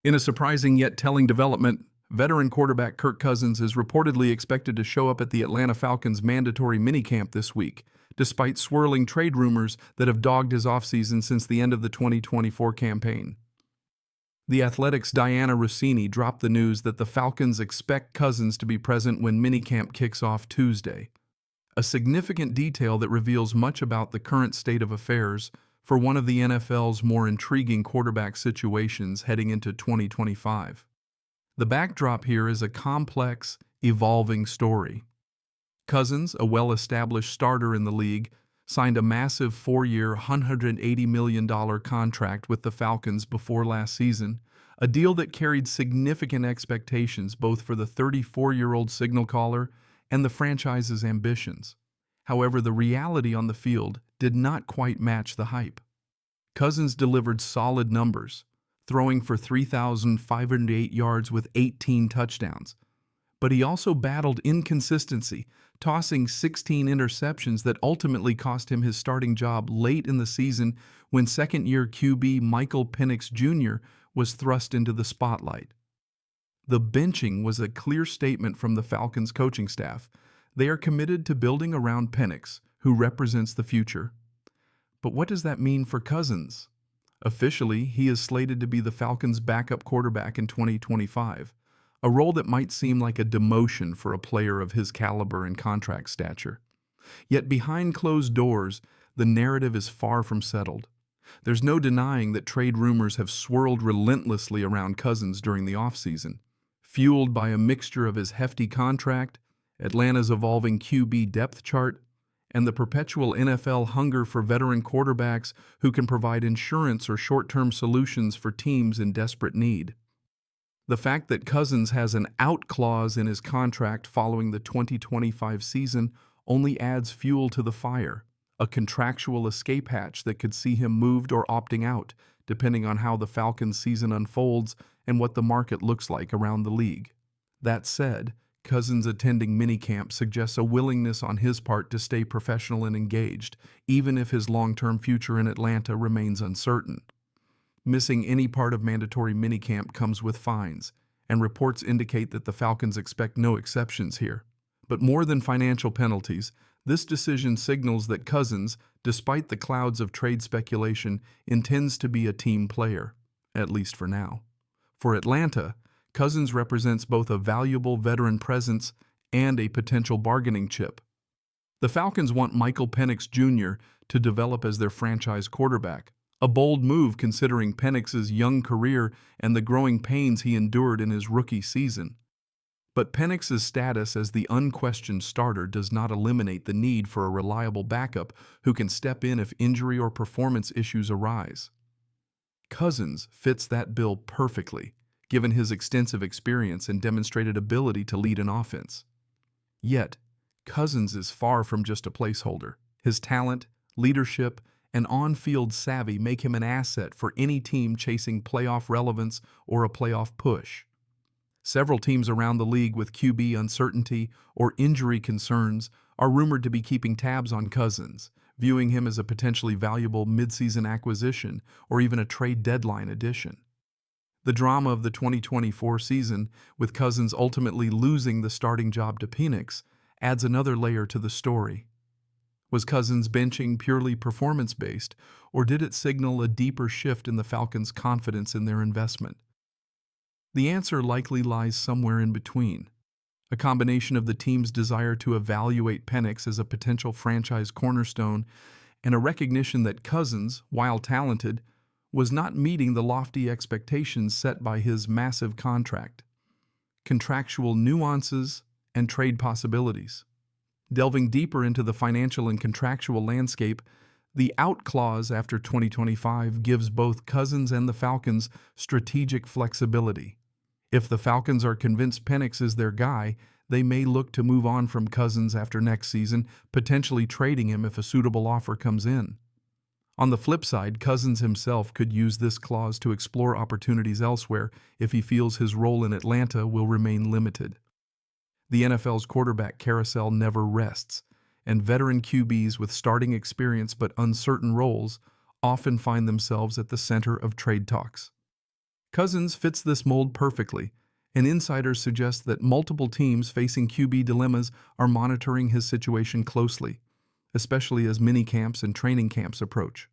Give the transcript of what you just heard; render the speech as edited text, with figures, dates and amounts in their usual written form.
In a surprising yet telling development, veteran quarterback Kirk Cousins is reportedly expected to show up at the Atlanta Falcons mandatory minicamp this week, despite swirling trade rumors that have dogged his offseason since the end of the 2024 campaign. The Athletic's Diana Rossini dropped the news that the Falcons expect Cousins to be present when minicamp kicks off Tuesday, a significant detail that reveals much about the current state of affairs for one of the NFL's more intriguing quarterback situations heading into 2025. The backdrop here is a complex, evolving story. Cousins, a well-established starter in the league, signed a massive 4-year, $180 million contract with the Falcons before last season, a deal that carried significant expectations both for the 34-year-old signal caller and the franchise's ambitions. However, the reality on the field did not quite match the hype. Cousins delivered solid numbers, throwing for 3,508 yards with 18 touchdowns. But he also battled inconsistency, tossing 16 interceptions that ultimately cost him his starting job late in the season when second-year QB Michael Penix Jr. was thrust into the spotlight. The benching was a clear statement from the Falcons coaching staff. They are committed to building around Penix, who represents the future. But what does that mean for Cousins? Officially, he is slated to be the Falcons' backup quarterback in 2025, a role that might seem like a demotion for a player of his caliber and contract stature. Yet behind closed doors, the narrative is far from settled. There's no denying that trade rumors have swirled relentlessly around Cousins during the offseason, fueled by a mixture of his hefty contract, Atlanta's evolving QB depth chart, and the perpetual NFL hunger for veteran quarterbacks who can provide insurance or short-term solutions for teams in desperate need. The fact that Cousins has an out clause in his contract following the 2025 season only adds fuel to the fire, a contractual escape hatch that could see him moved or opting out, depending on how the Falcons' season unfolds and what the market looks like around the league. That said, Cousins attending minicamp suggests a willingness on his part to stay professional and engaged, even if his long-term future in Atlanta remains uncertain. Missing any part of mandatory minicamp comes with fines, and reports indicate that the Falcons expect no exceptions here. But more than financial penalties, this decision signals that Cousins, despite the clouds of trade speculation, intends to be a team player, at least for now. For Atlanta, Cousins represents both a valuable veteran presence and a potential bargaining chip. The Falcons want Michael Penix Jr. to develop as their franchise quarterback, a bold move considering Penix's young career and the growing pains he endured in his rookie season. But Penix's status as the unquestioned starter does not eliminate the need for a reliable backup who can step in if injury or performance issues arise. Cousins fits that bill perfectly, given his extensive experience and demonstrated ability to lead an offense. Yet, Cousins is far from just a placeholder. His talent, leadership, and on-field savvy make him an asset for any team chasing playoff relevance or a playoff push. Several teams around the league with QB uncertainty or injury concerns are rumored to be keeping tabs on Cousins, viewing him as a potentially valuable midseason acquisition or even a trade deadline addition. The drama of the 2024 season, with Cousins ultimately losing the starting job to Penix, adds another layer to the story. Was Cousins' benching purely performance-based, or did it signal a deeper shift in the Falcons' confidence in their investment? The answer likely lies somewhere in between. A combination of the team's desire to evaluate Penix as a potential franchise cornerstone and a recognition that Cousins, while talented, was not meeting the lofty expectations set by his massive contract. Contractual nuances and trade possibilities. Delving deeper into the financial and contractual landscape, the out clause after 2025 gives both Cousins and the Falcons strategic flexibility. If the Falcons are convinced Penix is their guy, they may look to move on from Cousins after next season, potentially trading him if a suitable offer comes in. On the flip side, Cousins himself could use this clause to explore opportunities elsewhere if he feels his role in Atlanta will remain limited. The NFL's quarterback carousel never rests, and veteran QBs with starting experience but uncertain roles often find themselves at the center of trade talks. Cousins fits this mold perfectly, and insiders suggest that multiple teams facing QB dilemmas are monitoring his situation closely, especially as minicamps and training camps approach.